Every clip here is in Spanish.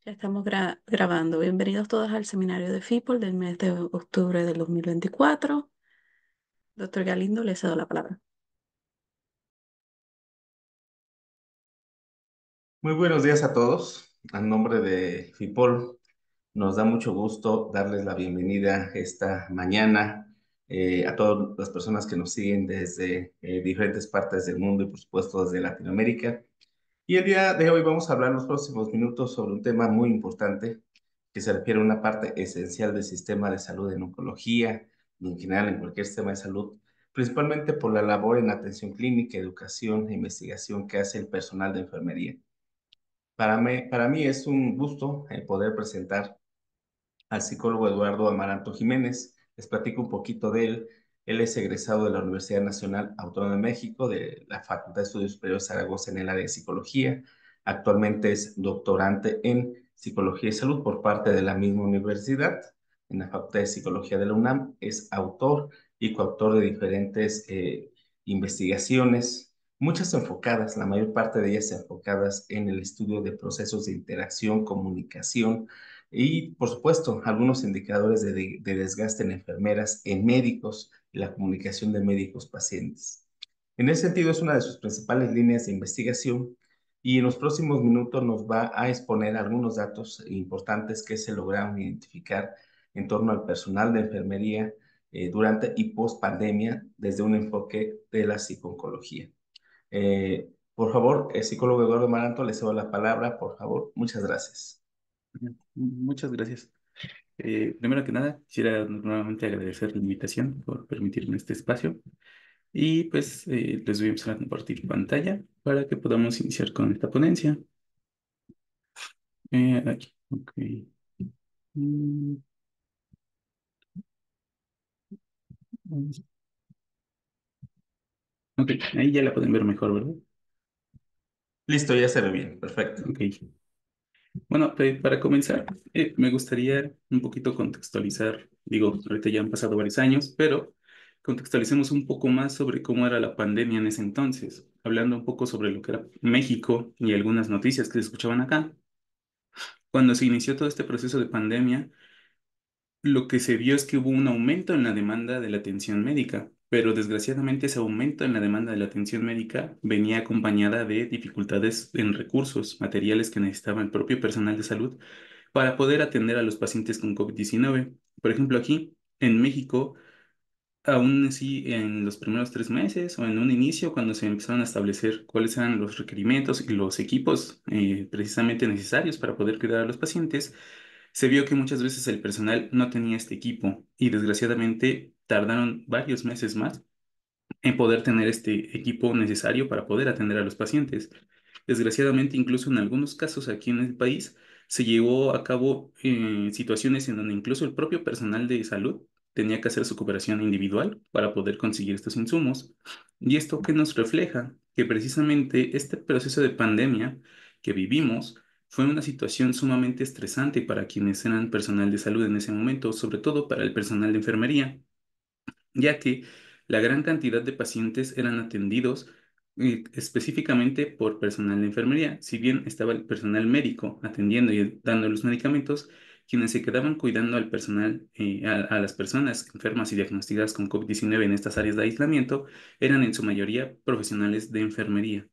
Ya estamos grabando. Bienvenidos todos al seminario de FIPOL del mes de octubre del 2024. Doctor Galindo, le cedo la palabra. Muy buenos días a todos. A nombre de FIPOL, nos da mucho gusto darles la bienvenida esta mañana a todas las personas que nos siguen desde diferentes partes del mundo y por supuesto desde Latinoamérica. Y el día de hoy vamos a hablar en los próximos minutos sobre un tema muy importante que se refiere a una parte esencial del sistema de salud en oncología y en general en cualquier sistema de salud, principalmente por la labor en atención clínica, educación e investigación que hace el personal de enfermería. Para mí es un gusto poder presentar al psicólogo Eduardo Amaranto Jiménez. Les platico un poquito de él. Él es egresado de la Universidad Nacional Autónoma de México, de la Facultad de Estudios Superiores Zaragoza en el área de psicología. Actualmente es doctorante en Psicología y Salud por parte de la misma universidad, en la Facultad de Psicología de la UNAM. Es autor y coautor de diferentes investigaciones, muchas enfocadas, la mayor parte de ellas enfocadas en el estudio de procesos de interacción, comunicación, y, por supuesto, algunos indicadores de desgaste en enfermeras, en médicos y la comunicación de médicos-pacientes. En ese sentido, es una de sus principales líneas de investigación y en los próximos minutos nos va a exponer algunos datos importantes que se lograron identificar en torno al personal de enfermería durante y post pandemia desde un enfoque de la psiconcología. Por favor, el psicólogo Eduardo Maranto, le cedo la palabra, por favor. Muchas gracias. Muchas gracias. Primero que nada, quisiera nuevamente agradecer la invitación por permitirme este espacio y pues les voy a empezar a compartir pantalla para que podamos iniciar con esta ponencia. Aquí, ok. Mm, ok, ahí ya la pueden ver mejor, ¿verdad? Listo, ya se ve bien. Perfecto. Ok. Bueno, para comenzar, me gustaría un poquito contextualizar, digo, ahorita ya han pasado varios años, pero contextualicemos un poco más sobre cómo era la pandemia en ese entonces, hablando un poco sobre lo que era México y algunas noticias que se escuchaban acá. Cuando se inició todo este proceso de pandemia, lo que se vio es que hubo un aumento en la demanda de la atención médica, pero desgraciadamente ese aumento en la demanda de la atención médica venía acompañada de dificultades en recursos materiales que necesitaba el propio personal de salud para poder atender a los pacientes con COVID-19. Por ejemplo, aquí en México, aún así en los primeros 3 meses o en un inicio, cuando se empezaron a establecer cuáles eran los requerimientos y los equipos precisamente necesarios para poder cuidar a los pacientes, se vio que muchas veces el personal no tenía este equipo y desgraciadamente tardaron varios meses más en poder tener este equipo necesario para poder atender a los pacientes. Desgraciadamente, incluso en algunos casos aquí en el país, se llevó a cabo situaciones en donde incluso el propio personal de salud tenía que hacer su cooperación individual para poder conseguir estos insumos. ¿Y esto qué nos refleja? Que precisamente este proceso de pandemia que vivimos fue una situación sumamente estresante para quienes eran personal de salud en ese momento, sobre todo para el personal de enfermería, ya que la gran cantidad de pacientes eran atendidos específicamente por personal de enfermería. Si bien estaba el personal médico atendiendo y dando los medicamentos, quienes se quedaban cuidando al personal, a las personas enfermas y diagnosticadas con COVID-19 en estas áreas de aislamiento, eran en su mayoría profesionales de enfermería.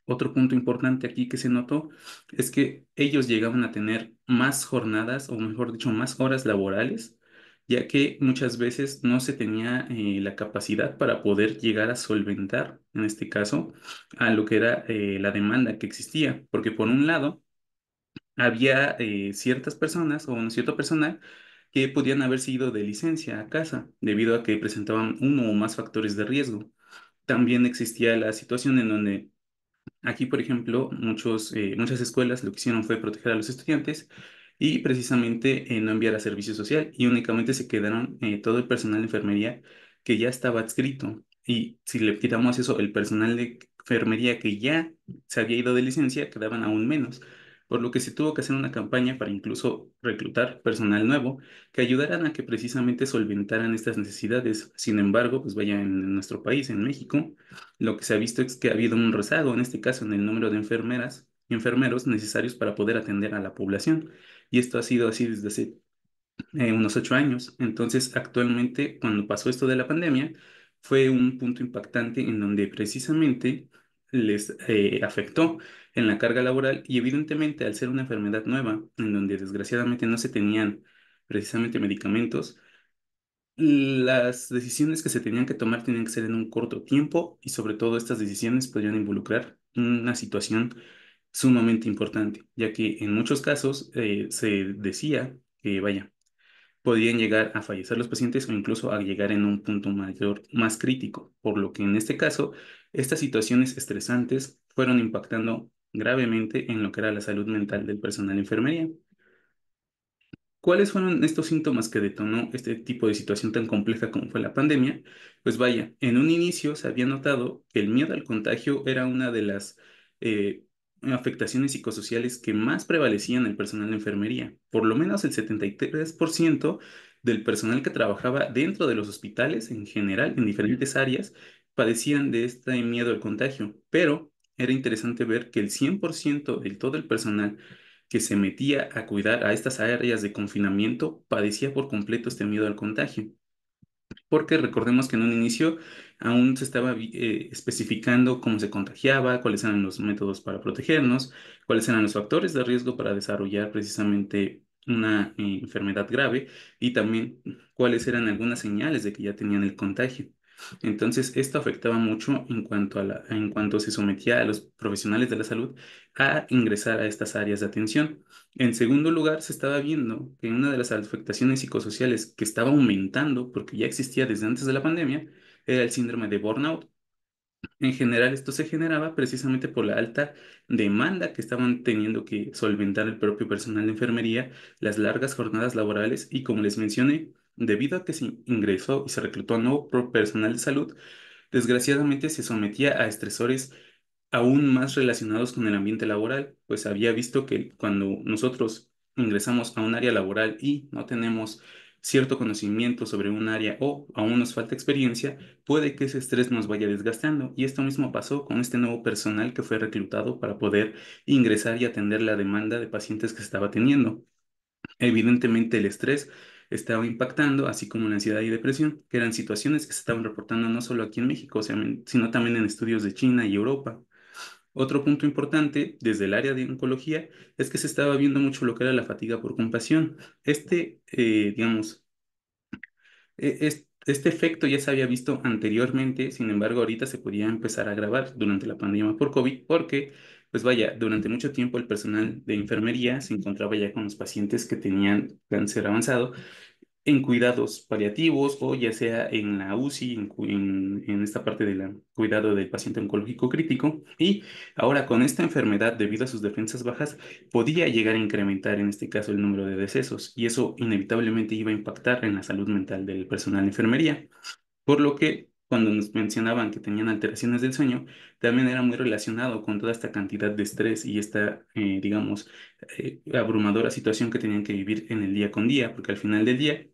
Otro punto importante aquí que se notó es que ellos llegaban a tener más jornadas, o mejor dicho, más horas laborales, ya que muchas veces no se tenía la capacidad para poder llegar a solventar, en este caso, a lo que era la demanda que existía. Porque por un lado, había ciertas personas o un cierto personal que podían haberse ido de licencia a casa debido a que presentaban uno o más factores de riesgo. También existía la situación en donde aquí, por ejemplo, muchas escuelas lo que hicieron fue proteger a los estudiantes y precisamente no enviar a servicio social y únicamente se quedaron todo el personal de enfermería que ya estaba adscrito. Y si le quitamos eso, el personal de enfermería que ya se había ido de licencia, quedaban aún menos. Por lo que se tuvo que hacer una campaña para incluso reclutar personal nuevo que ayudaran a que precisamente solventaran estas necesidades. Sin embargo, pues vaya en nuestro país, en México. Lo que se ha visto es que ha habido un rezago, en este caso en el número de enfermeras enfermeros necesarios para poder atender a la población. Y esto ha sido así desde hace unos 8 años. Entonces, actualmente, cuando pasó esto de la pandemia, fue un punto impactante en donde precisamente les afectó en la carga laboral y evidentemente al ser una enfermedad nueva, en donde desgraciadamente no se tenían precisamente medicamentos, las decisiones que se tenían que tomar tenían que ser en un corto tiempo y sobre todo estas decisiones podrían involucrar una situación sumamente importante, ya que en muchos casos se decía que, vaya, podían llegar a fallecer los pacientes o incluso a llegar en un punto mayor, más crítico, por lo que en este caso, estas situaciones estresantes fueron impactando gravemente en lo que era la salud mental del personal de enfermería. ¿Cuáles fueron estos síntomas que detonó este tipo de situación tan compleja como fue la pandemia? Pues vaya, en un inicio se había notado que el miedo al contagio era una de las eh, afectaciones psicosociales que más prevalecían en el personal de enfermería. Por lo menos el 73% del personal que trabajaba dentro de los hospitales en general, en diferentes áreas, padecían de este miedo al contagio. Pero era interesante ver que el 100% de todo el personal que se metía a cuidar a estas áreas de confinamiento padecía por completo este miedo al contagio, porque recordemos que en un inicio aún se estaba especificando cómo se contagiaba, cuáles eran los métodos para protegernos, cuáles eran los factores de riesgo para desarrollar precisamente una enfermedad grave y también cuáles eran algunas señales de que ya tenían el contagio. Entonces, esto afectaba mucho en cuanto se sometía a los profesionales de la salud a ingresar a estas áreas de atención. En segundo lugar, se estaba viendo que una de las afectaciones psicosociales que estaba aumentando, porque ya existía desde antes de la pandemia, era el síndrome de burnout. En general, esto se generaba precisamente por la alta demanda que estaban teniendo que solventar el propio personal de enfermería, las largas jornadas laborales y, como les mencioné, debido a que se ingresó y se reclutó nuevo personal de salud, desgraciadamente se sometía a estresores aún más relacionados con el ambiente laboral, pues había visto que cuando nosotros ingresamos a un área laboral y no tenemos cierto conocimiento sobre un área o aún nos falta experiencia, puede que ese estrés nos vaya desgastando. Y esto mismo pasó con este nuevo personal que fue reclutado para poder ingresar y atender la demanda de pacientes que estaba teniendo. Evidentemente el estrés estaba impactando, así como la ansiedad y depresión, que eran situaciones que se estaban reportando no solo aquí en México, sino también en estudios de China y Europa. Otro punto importante desde el área de oncología es que se estaba viendo mucho lo que era la fatiga por compasión. Digamos, este efecto ya se había visto anteriormente, sin embargo, ahorita se podía empezar a agravar durante la pandemia por COVID, porque, pues vaya, durante mucho tiempo el personal de enfermería se encontraba ya con los pacientes que tenían cáncer avanzado en cuidados paliativos o ya sea en la UCI, en esta parte del cuidado del paciente oncológico crítico. Y ahora con esta enfermedad, debido a sus defensas bajas, podía llegar a incrementar en este caso el número de decesos y eso inevitablemente iba a impactar en la salud mental del personal de enfermería. Por lo que cuando nos mencionaban que tenían alteraciones del sueño, también era muy relacionado con toda esta cantidad de estrés y esta, digamos, abrumadora situación que tenían que vivir en el día con día, porque al final del día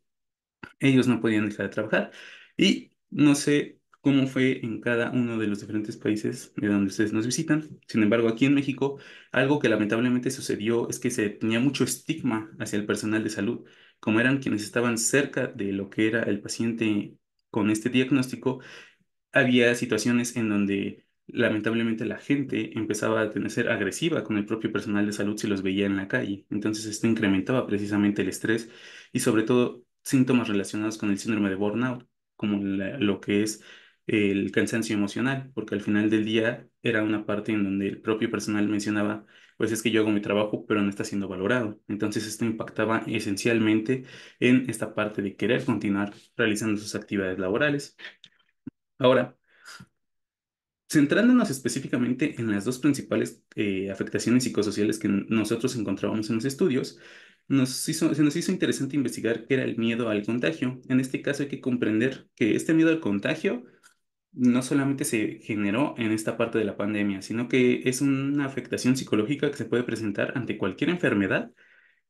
ellos no podían dejar de trabajar. Y no sé cómo fue en cada uno de los diferentes países de donde ustedes nos visitan. Sin embargo, aquí en México, algo que lamentablemente sucedió es que se tenía mucho estigma hacia el personal de salud. Como eran quienes estaban cerca de lo que era el paciente con este diagnóstico, había situaciones en donde lamentablemente la gente empezaba a ser agresiva con el propio personal de salud si los veía en la calle. Entonces esto incrementaba precisamente el estrés y sobre todo síntomas relacionados con el síndrome de burnout, como lo que es el cansancio emocional, porque al final del día era una parte en donde el propio personal mencionaba, pues es que yo hago mi trabajo, pero no está siendo valorado. Entonces esto impactaba esencialmente en esta parte de querer continuar realizando sus actividades laborales. Ahora, centrándonos específicamente en las dos principales afectaciones psicosociales que nosotros encontrábamos en los estudios, se nos hizo interesante investigar qué era el miedo al contagio. En este caso hay que comprender que este miedo al contagio no solamente se generó en esta parte de la pandemia, sino que es una afectación psicológica que se puede presentar ante cualquier enfermedad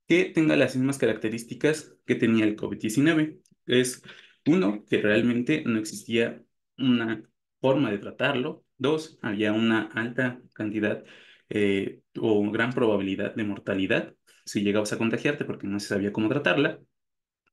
que tenga las mismas características que tenía el COVID-19. Es uno, que realmente no existía una forma de tratarlo. Dos, había una alta cantidad o gran probabilidad de mortalidad si llegabas a contagiarte porque no se sabía cómo tratarla.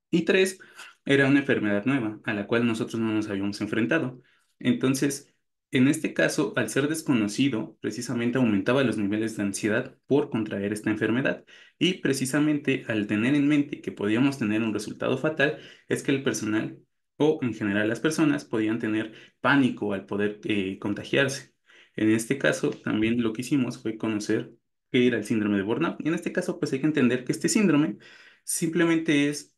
Y tres, era una enfermedad nueva a la cual nosotros no nos habíamos enfrentado. Entonces, en este caso, al ser desconocido, precisamente aumentaba los niveles de ansiedad por contraer esta enfermedad. Y precisamente al tener en mente que podíamos tener un resultado fatal, es que el personal o en general las personas podían tener pánico al poder contagiarse. En este caso, también lo que hicimos fue conocer qué era el síndrome de burnout. Y en este caso, pues hay que entender que este síndrome simplemente es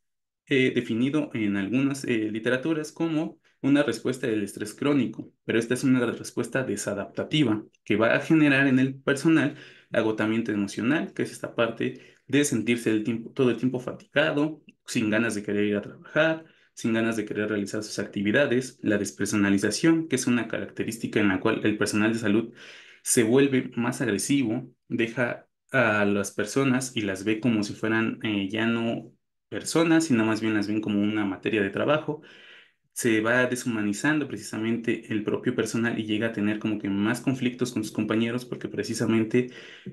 definido en algunas literaturas como una respuesta del estrés crónico, pero esta es una respuesta desadaptativa que va a generar en el personal agotamiento emocional, que es esta parte de sentirse todo el tiempo fatigado, sin ganas de querer ir a trabajar, sin ganas de querer realizar sus actividades, la despersonalización, que es una característica en la cual el personal de salud se vuelve más agresivo, deja a las personas y las ve como si fueran ya no personas, sino más bien las ven como una materia de trabajo. Se va deshumanizando precisamente el propio personal y llega a tener como que más conflictos con sus compañeros porque precisamente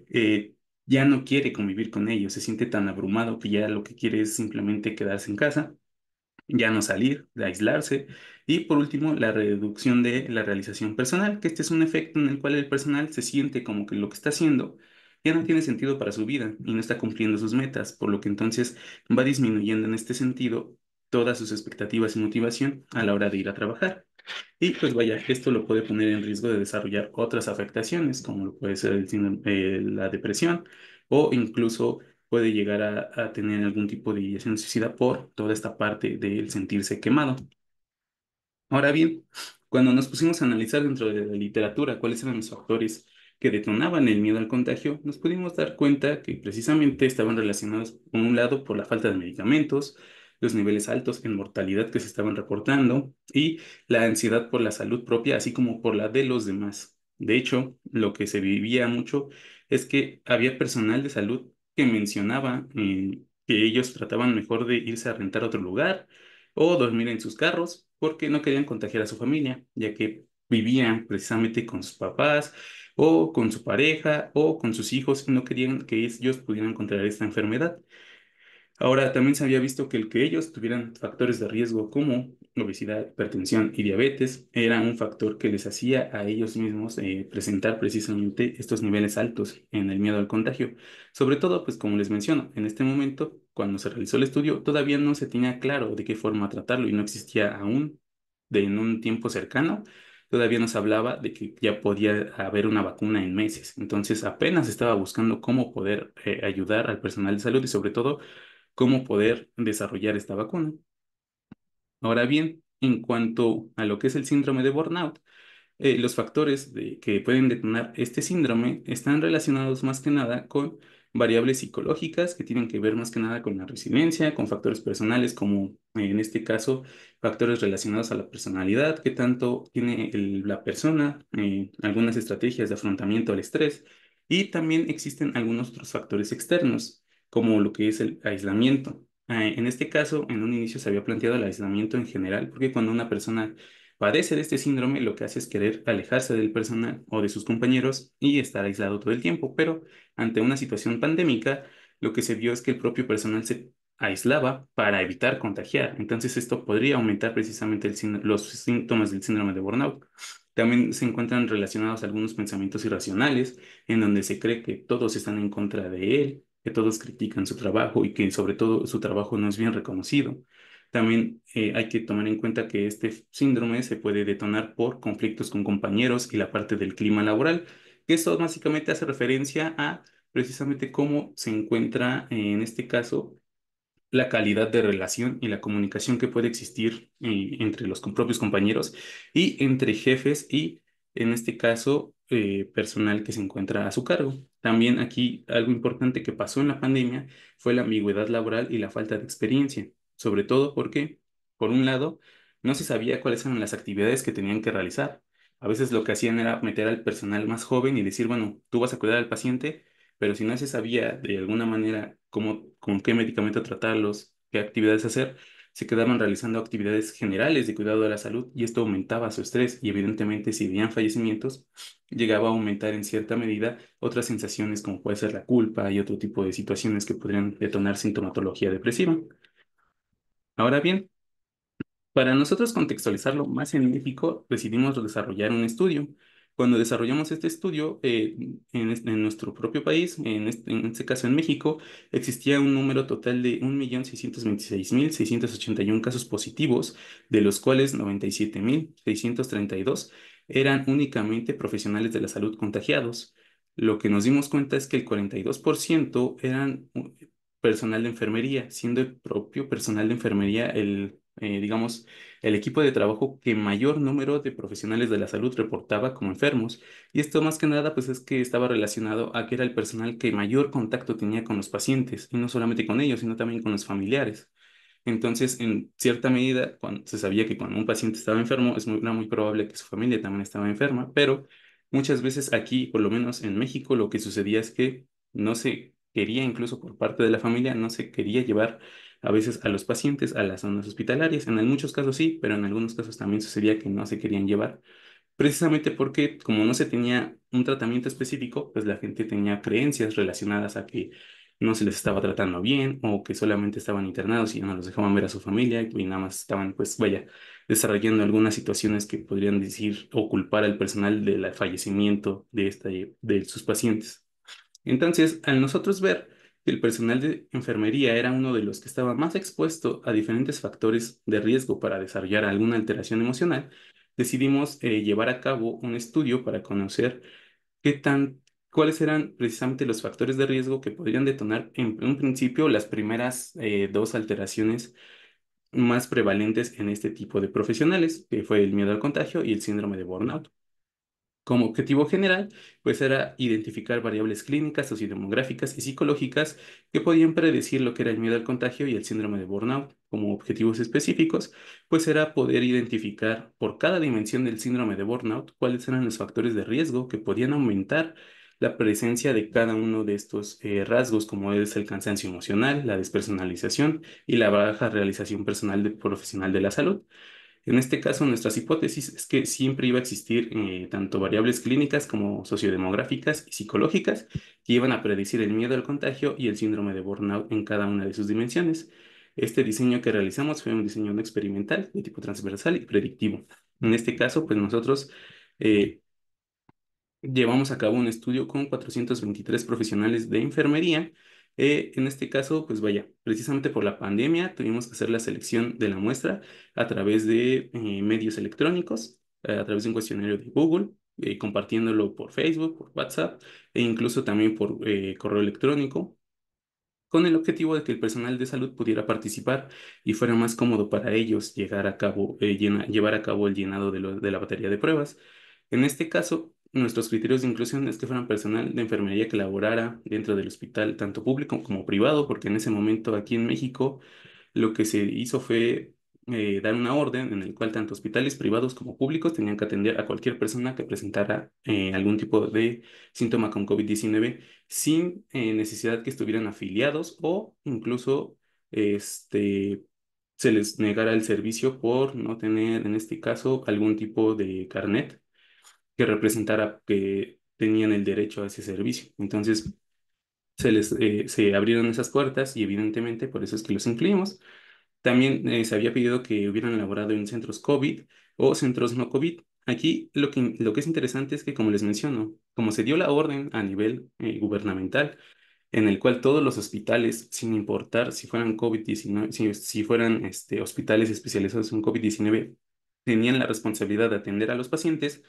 eh, ya no quiere convivir con ellos, se siente tan abrumado que ya lo que quiere es simplemente quedarse en casa, ya no salir, de aislarse. Y por último, la reducción de la realización personal, que este es un efecto en el cual el personal se siente como que lo que está haciendo ya no tiene sentido para su vida y no está cumpliendo sus metas, por lo que entonces va disminuyendo en este sentido todas sus expectativas y motivación a la hora de ir a trabajar. Y pues vaya, esto lo puede poner en riesgo de desarrollar otras afectaciones, como lo puede ser la depresión o incluso puede llegar a tener algún tipo de ideación suicida por toda esta parte del sentirse quemado. Ahora bien, cuando nos pusimos a analizar dentro de la literatura cuáles eran los factores que detonaban el miedo al contagio, nos pudimos dar cuenta que precisamente estaban relacionados, por un lado, por la falta de medicamentos, los niveles altos en mortalidad que se estaban reportando y la ansiedad por la salud propia, así como por la de los demás. De hecho, lo que se vivía mucho es que había personal de salud que mencionaba que ellos trataban mejor de irse a rentar a otro lugar o dormir en sus carros porque no querían contagiar a su familia, ya que vivían precisamente con sus papás o con su pareja o con sus hijos y no querían que ellos pudieran contraer esta enfermedad. Ahora, también se había visto que el que ellos tuvieran factores de riesgo como obesidad, hipertensión y diabetes era un factor que les hacía a ellos mismos presentar precisamente estos niveles altos en el miedo al contagio. Sobre todo, pues como les menciono, en este momento, cuando se realizó el estudio, todavía no se tenía claro de qué forma tratarlo y no existía aún en un tiempo cercano. Todavía nos hablaba de que ya podía haber una vacuna en meses. Entonces apenas estaba buscando cómo poder ayudar al personal de salud y sobre todo cómo poder desarrollar esta vacuna. Ahora bien, en cuanto a lo que es el síndrome de burnout, los factores que pueden detonar este síndrome están relacionados más que nada con variables psicológicas que tienen que ver más que nada con la resiliencia, con factores personales como en este caso factores relacionados a la personalidad, que tanto tiene la persona, algunas estrategias de afrontamiento al estrés y también existen algunos otros factores externos como lo que es el aislamiento. En este caso, en un inicio se había planteado el aislamiento en general, porque cuando una persona padece de este síndrome, lo que hace es querer alejarse del personal o de sus compañeros y estar aislado todo el tiempo, pero ante una situación pandémica, lo que se vio es que el propio personal se aislaba para evitar contagiar. Entonces esto podría aumentar precisamente los síntomas del síndrome de burnout. También se encuentran relacionados algunos pensamientos irracionales, en donde se cree que todos están en contra de él, que todos critican su trabajo y que sobre todo su trabajo no es bien reconocido. También hay que tomar en cuenta que este síndrome se puede detonar por conflictos con compañeros y la parte del clima laboral, que esto básicamente hace referencia a precisamente cómo se encuentra en este caso la calidad de relación y la comunicación que puede existir entre los propios compañeros y entre jefes y, en este caso, personal que se encuentra a su cargo. También aquí algo importante que pasó en la pandemia fue la ambigüedad laboral y la falta de experiencia, sobre todo porque, por un lado, no se sabía cuáles eran las actividades que tenían que realizar. A veces lo que hacían era meter al personal más joven y decir, bueno, tú vas a cuidar al paciente, pero si no se sabía de alguna manera cómo, con qué medicamento tratarlos, qué actividades hacer, se quedaban realizando actividades generales de cuidado de la salud y esto aumentaba su estrés y evidentemente si habían fallecimientos, llegaba a aumentar en cierta medida otras sensaciones como puede ser la culpa y otro tipo de situaciones que podrían detonar sintomatología depresiva. Ahora bien, para nosotros contextualizarlo más en México, decidimos desarrollar un estudio. Cuando desarrollamos este estudio, en nuestro propio país, en este caso en México, existía un número total de 1.626.681 casos positivos, de los cuales 97.632 eran únicamente profesionales de la salud contagiados. Lo que nos dimos cuenta es que el 42% eran personal de enfermería, siendo el propio personal de enfermería digamos, el equipo de trabajo que mayor número de profesionales de la salud reportaba como enfermos. Y esto más que nada, pues es que estaba relacionado a que era el personal que mayor contacto tenía con los pacientes, y no solamente con ellos, sino también con los familiares. Entonces, en cierta medida, cuando se sabía que cuando un paciente estaba enfermo, era muy probable que su familia también estaba enferma, pero muchas veces aquí, por lo menos en México, lo que sucedía es que no se quería, incluso por parte de la familia, no se quería llevar a veces a los pacientes a las zonas hospitalarias. En muchos casos sí, pero en algunos casos también sucedía que no se querían llevar. Precisamente porque como no se tenía un tratamiento específico, pues la gente tenía creencias relacionadas a que no se les estaba tratando bien o que solamente estaban internados y ya no los dejaban ver a su familia y nada más estaban, pues vaya, desarrollando algunas situaciones que podrían decir o culpar al personal del fallecimiento de sus pacientes. Entonces, al nosotros ver que el personal de enfermería era uno de los que estaba más expuesto a diferentes factores de riesgo para desarrollar alguna alteración emocional, decidimos llevar a cabo un estudio para conocer qué tan, cuáles eran precisamente los factores de riesgo que podrían detonar en un principio las primeras dos alteraciones más prevalentes en este tipo de profesionales, que fue el miedo al contagio y el síndrome de burnout. Como objetivo general, pues era identificar variables clínicas, sociodemográficas y psicológicas que podían predecir lo que era el miedo al contagio y el síndrome de burnout. Como objetivos específicos, pues era poder identificar por cada dimensión del síndrome de burnout cuáles eran los factores de riesgo que podían aumentar la presencia de cada uno de estos rasgos, como es el cansancio emocional, la despersonalización y la baja realización personal profesional de la salud. En este caso, nuestras hipótesis es que siempre iba a existir tanto variables clínicas como sociodemográficas y psicológicas que iban a predecir el miedo al contagio y el síndrome de burnout en cada una de sus dimensiones. Este diseño que realizamos fue un diseño no experimental de tipo transversal y predictivo. En este caso, pues nosotros eh, llevamos a cabo un estudio con 423 profesionales de enfermería. En este caso, pues vaya, precisamente por la pandemia tuvimos que hacer la selección de la muestra a través de medios electrónicos, a través de un cuestionario de Google, compartiéndolo por Facebook, por WhatsApp e incluso también por correo electrónico, con el objetivo de que el personal de salud pudiera participar y fuera más cómodo para ellos llevar a cabo el llenado de la batería de pruebas. En este caso, nuestros criterios de inclusión es que fueran personal de enfermería que laborara dentro del hospital, tanto público como privado, porque en ese momento aquí en México lo que se hizo fue dar una orden en el cual tanto hospitales privados como públicos tenían que atender a cualquier persona que presentara algún tipo de síntoma con COVID-19 sin necesidad que estuvieran afiliados o incluso este, se les negara el servicio por no tener, en este caso, algún tipo de carnet que representara que tenían el derecho a ese servicio. Entonces, se abrieron esas puertas y evidentemente por eso es que los incluimos. También se había pedido que hubieran elaborado en centros COVID o centros no COVID. Aquí lo que es interesante es que, como les menciono, como se dio la orden a nivel gubernamental, en el cual todos los hospitales, sin importar si fueran COVID-19, si fueran hospitales especializados en COVID-19, tenían la responsabilidad de atender a los pacientes,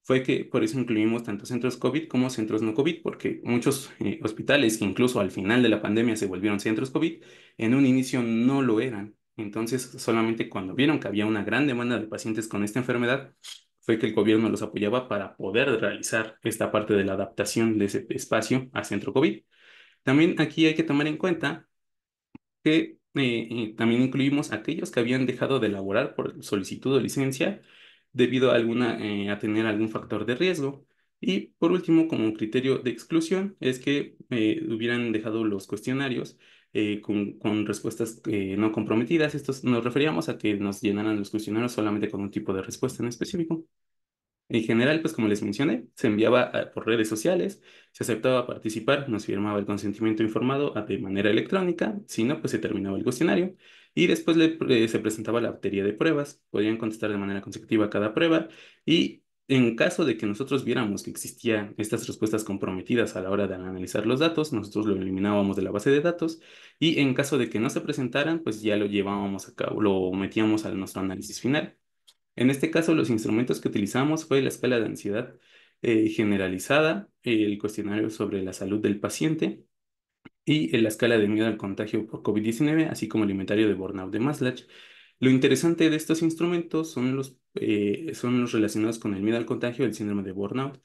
fue que por eso incluimos tanto centros COVID como centros no COVID, porque muchos hospitales que incluso al final de la pandemia se volvieron centros COVID, en un inicio no lo eran. Entonces, solamente cuando vieron que había una gran demanda de pacientes con esta enfermedad, fue que el gobierno los apoyaba para poder realizar esta parte de la adaptación de ese espacio a centro COVID. También aquí hay que tomar en cuenta que también incluimos aquellos que habían dejado de elaborar por solicitud de licencia debido a tener algún factor de riesgo. Y por último, como un criterio de exclusión, es que hubieran dejado los cuestionarios con respuestas no comprometidas. Estos nos referíamos a que nos llenaran los cuestionarios solamente con un tipo de respuesta en específico. En general, pues como les mencioné, se enviaba por redes sociales, se aceptaba participar, nos firmaba el consentimiento informado de manera electrónica, si no, pues se terminaba el cuestionario y después se presentaba la batería de pruebas, podían contestar de manera consecutiva cada prueba y en caso de que nosotros viéramos que existían estas respuestas comprometidas a la hora de analizar los datos, nosotros lo eliminábamos de la base de datos y en caso de que no se presentaran, pues ya lo llevábamos a cabo, lo metíamos a nuestro análisis final. En este caso, los instrumentos que utilizamos fue la escala de ansiedad generalizada, el cuestionario sobre la salud del paciente y la escala de miedo al contagio por COVID-19, así como el inventario de burnout de Maslach. Lo interesante de estos instrumentos son los relacionados con el miedo al contagio y el síndrome de burnout.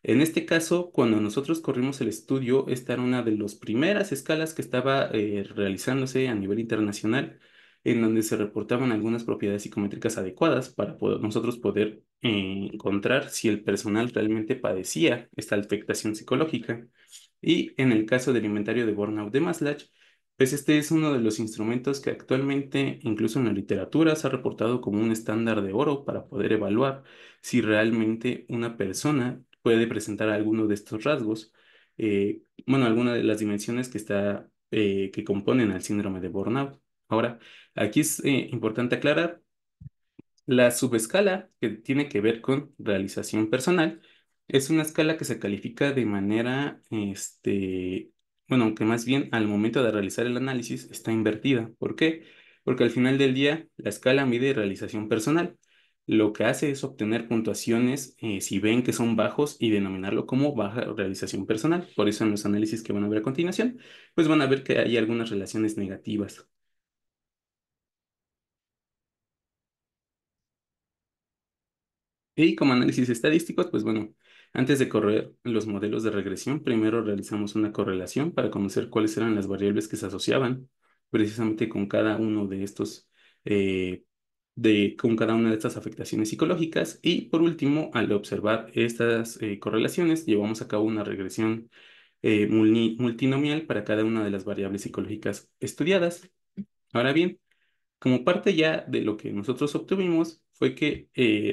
En este caso, cuando nosotros corrimos el estudio, esta era una de las primeras escalas que estaba realizándose a nivel internacional, en donde se reportaban algunas propiedades psicométricas adecuadas para nosotros poder encontrar si el personal realmente padecía esta afectación psicológica. Y en el caso del inventario de burnout de Maslach, pues este es uno de los instrumentos que actualmente, incluso en la literatura, se ha reportado como un estándar de oro para poder evaluar si realmente una persona puede presentar alguno de estos rasgos, bueno, alguna de las dimensiones que componen al síndrome de burnout. Ahora, aquí es importante aclarar la subescala, que tiene que ver con realización personal, es una escala que se califica de manera, bueno, aunque más bien al momento de realizar el análisis está invertida. ¿Por qué? Porque al final del día la escala mide realización personal. Lo que hace es obtener puntuaciones, si ven que son bajos, y denominarlo como baja realización personal. Por eso en los análisis que van a ver a continuación, pues van a ver que hay algunas relaciones negativas. Y como análisis estadísticos, pues bueno, antes de correr los modelos de regresión, primero realizamos una correlación para conocer cuáles eran las variables que se asociaban precisamente con cada uno de estos, con cada una de estas afectaciones psicológicas. Y por último, al observar estas correlaciones, llevamos a cabo una regresión multinomial para cada una de las variables psicológicas estudiadas. Ahora bien, como parte ya de lo que nosotros obtuvimos fue que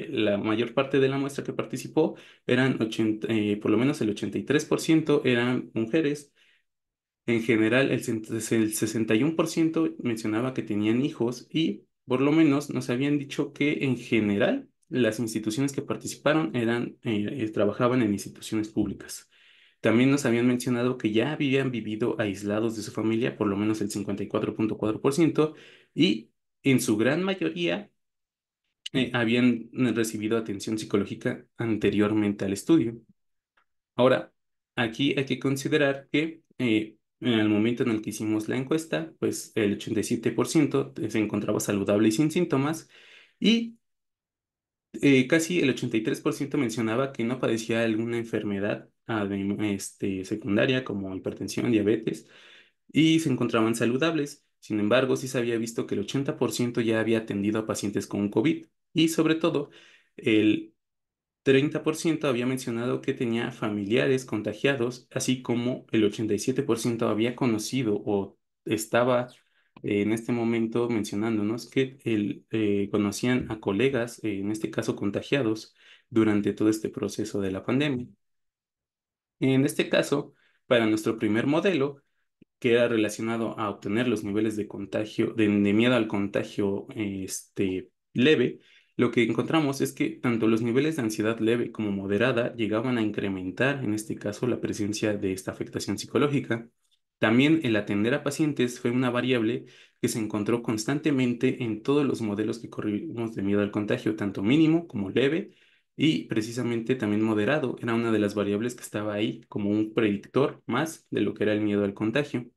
la mayor parte de la muestra que participó eran por lo menos el 83% eran mujeres. En general, el 61% mencionaba que tenían hijos y por lo menos nos habían dicho que en general las instituciones que participaron trabajaban en instituciones públicas. También nos habían mencionado que ya habían vivido aislados de su familia, por lo menos el 54.4%, y en su gran mayoría habían recibido atención psicológica anteriormente al estudio. Ahora, aquí hay que considerar que en el momento en el que hicimos la encuesta, pues el 87% se encontraba saludable y sin síntomas, y casi el 83% mencionaba que no padecía alguna enfermedad secundaria como hipertensión, diabetes, y se encontraban saludables. Sin embargo, sí se había visto que el 80% ya había atendido a pacientes con COVID y sobre todo el 30% había mencionado que tenía familiares contagiados, así como el 87% había conocido o estaba en este momento mencionándonos que conocían a colegas, en este caso contagiados, durante todo este proceso de la pandemia. En este caso, para nuestro primer modelo, que era relacionado a obtener los niveles de contagio, de miedo al contagio leve, lo que encontramos es que tanto los niveles de ansiedad leve como moderada llegaban a incrementar, en este caso, la presencia de esta afectación psicológica. También el atender a pacientes fue una variable que se encontró constantemente en todos los modelos que corrimos de miedo al contagio, tanto mínimo como leve, y precisamente también moderado era una de las variables que estaba ahí como un predictor más de lo que era el miedo al contagio.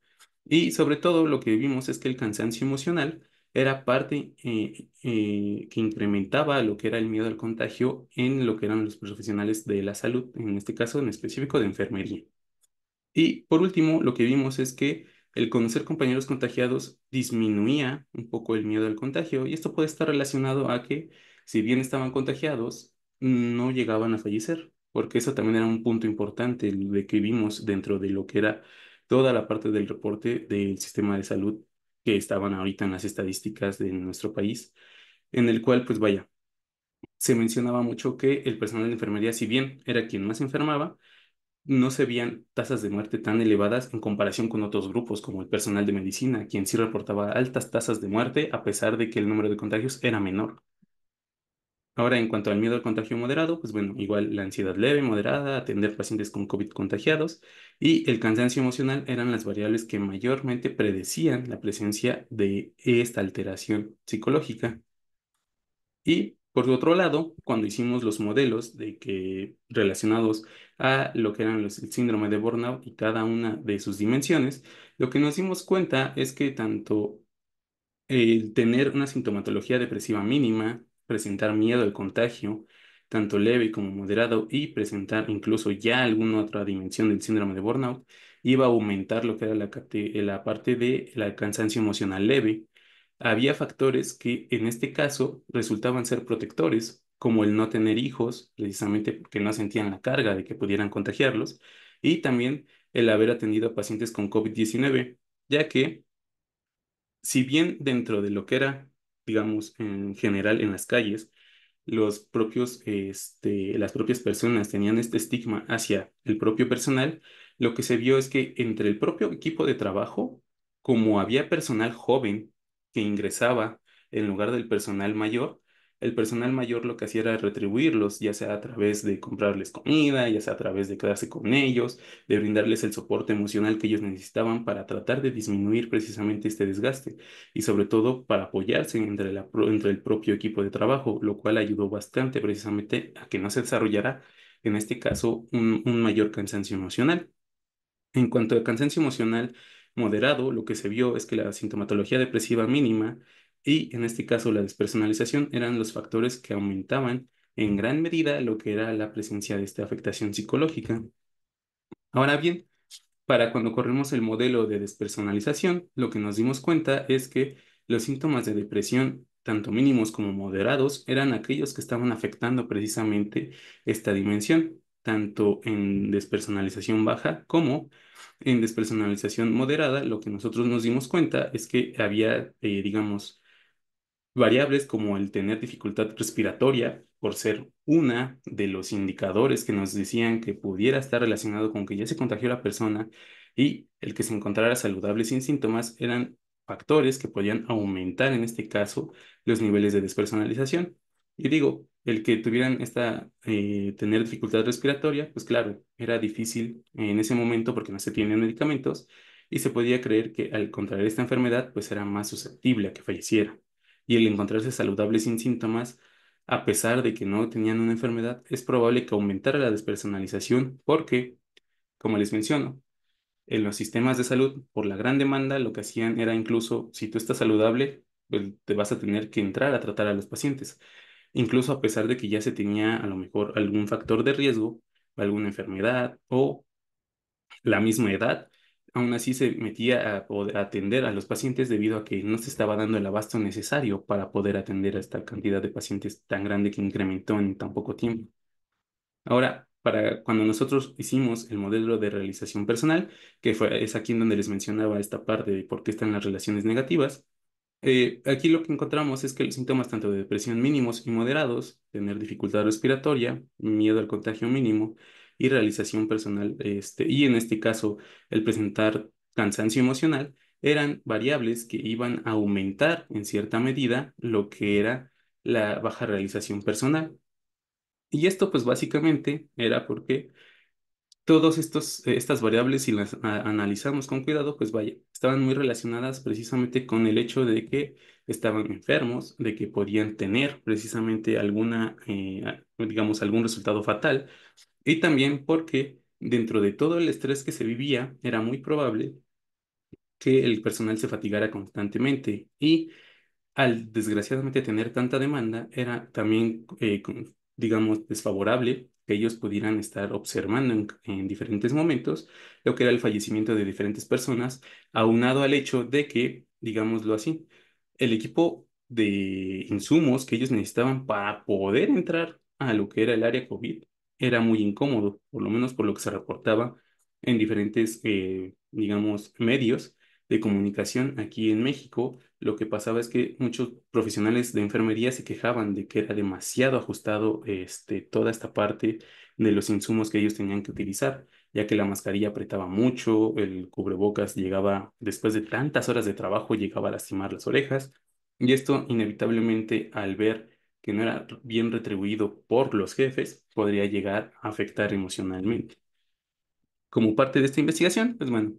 Y sobre todo lo que vimos es que el cansancio emocional era parte que incrementaba lo que era el miedo al contagio en lo que eran los profesionales de la salud, en este caso en específico de enfermería. Y por último, lo que vimos es que el conocer compañeros contagiados disminuía un poco el miedo al contagio, y esto puede estar relacionado a que, si bien estaban contagiados, no llegaban a fallecer, porque eso también era un punto importante de que vimos dentro de lo que era toda la parte del reporte del sistema de salud que estaban ahorita en las estadísticas de nuestro país, en el cual, pues vaya, se mencionaba mucho que el personal de enfermería, si bien era quien más enfermaba, no se veían tasas de muerte tan elevadas en comparación con otros grupos, como el personal de medicina, quien sí reportaba altas tasas de muerte a pesar de que el número de contagios era menor. Ahora, en cuanto al miedo al contagio moderado, pues bueno, igual la ansiedad leve, moderada, atender pacientes con COVID contagiados y el cansancio emocional eran las variables que mayormente predecían la presencia de esta alteración psicológica. Y por otro lado, cuando hicimos los modelos de que relacionados a lo que eran el síndrome de burnout y cada una de sus dimensiones, lo que nos dimos cuenta es que tanto el tener una sintomatología depresiva mínima, presentar miedo al contagio, tanto leve como moderado, y presentar incluso ya alguna otra dimensión del síndrome de burnout, iba a aumentar lo que era la parte de la cansancio emocional leve. Había factores que en este caso resultaban ser protectores, como el no tener hijos, precisamente porque no sentían la carga de que pudieran contagiarlos, y también el haber atendido a pacientes con COVID-19, ya que si bien dentro de lo que era, digamos, en general en las calles, las propias personas tenían este estigma hacia el propio personal, lo que se vio es que entre el propio equipo de trabajo, como había personal joven que ingresaba en lugar del personal mayor, el personal mayor lo que hacía era retribuirlos, ya sea a través de comprarles comida, ya sea a través de quedarse con ellos, de brindarles el soporte emocional que ellos necesitaban para tratar de disminuir precisamente este desgaste y sobre todo para apoyarse entre el propio equipo de trabajo, lo cual ayudó bastante precisamente a que no se desarrollara, en este caso, un mayor cansancio emocional. En cuanto al cansancio emocional moderado, lo que se vio es que la sintomatología depresiva mínima y, en este caso, la despersonalización eran los factores que aumentaban en gran medida lo que era la presencia de esta afectación psicológica. Ahora bien, para cuando corremos el modelo de despersonalización, lo que nos dimos cuenta es que los síntomas de depresión, tanto mínimos como moderados, eran aquellos que estaban afectando precisamente esta dimensión, tanto en despersonalización baja como en despersonalización moderada. Lo que nosotros nos dimos cuenta es que había, digamos, variables como el tener dificultad respiratoria, por ser una de los indicadores que nos decían que pudiera estar relacionado con que ya se contagió la persona, y el que se encontrara saludable sin síntomas eran factores que podían aumentar en este caso los niveles de despersonalización. Y digo, el que tuvieran tener dificultad respiratoria, pues claro, era difícil en ese momento porque no se tienen medicamentos y se podía creer que al contraer esta enfermedad, pues era más susceptible a que falleciera, y el encontrarse saludable sin síntomas, a pesar de que no tenían una enfermedad, es probable que aumentara la despersonalización porque, como les menciono, en los sistemas de salud, por la gran demanda, lo que hacían era incluso, si tú estás saludable, pues te vas a tener que entrar a tratar a los pacientes, incluso a pesar de que ya se tenía a lo mejor algún factor de riesgo, alguna enfermedad o la misma edad. Aún así se metía a poder atender a los pacientes debido a que no se estaba dando el abasto necesario para poder atender a esta cantidad de pacientes tan grande que incrementó en tan poco tiempo. Ahora, para cuando nosotros hicimos el modelo de realización personal, es aquí en donde les mencionaba esta parte de por qué están las relaciones negativas, aquí lo que encontramos es que los síntomas tanto de depresión mínimos y moderados, tener dificultad respiratoria, miedo al contagio mínimo y realización personal, y en este caso el presentar cansancio emocional, eran variables que iban a aumentar en cierta medida lo que era la baja realización personal. Y esto pues básicamente era porque estas variables, si las analizamos con cuidado, pues vaya, estaban muy relacionadas precisamente con el hecho de que estaban enfermos, de que podían tener precisamente digamos, algún resultado fatal, y también porque dentro de todo el estrés que se vivía, era muy probable que el personal se fatigara constantemente y al desgraciadamente tener tanta demanda, era también, digamos, desfavorable que ellos pudieran estar observando en diferentes momentos lo que era el fallecimiento de diferentes personas, aunado al hecho de que, digámoslo así, el equipo de insumos que ellos necesitaban para poder entrar a lo que era el área COVID era muy incómodo, por lo menos por lo que se reportaba en diferentes, digamos, medios de comunicación aquí en México. Lo que pasaba es que muchos profesionales de enfermería se quejaban de que era demasiado ajustado toda esta parte de los insumos que ellos tenían que utilizar, ya que la mascarilla apretaba mucho, el cubrebocas llegaba, después de tantas horas de trabajo, llegaba a lastimar las orejas, y esto inevitablemente al ver que no era bien retribuido por los jefes, podría llegar a afectar emocionalmente. Como parte de esta investigación, pues bueno,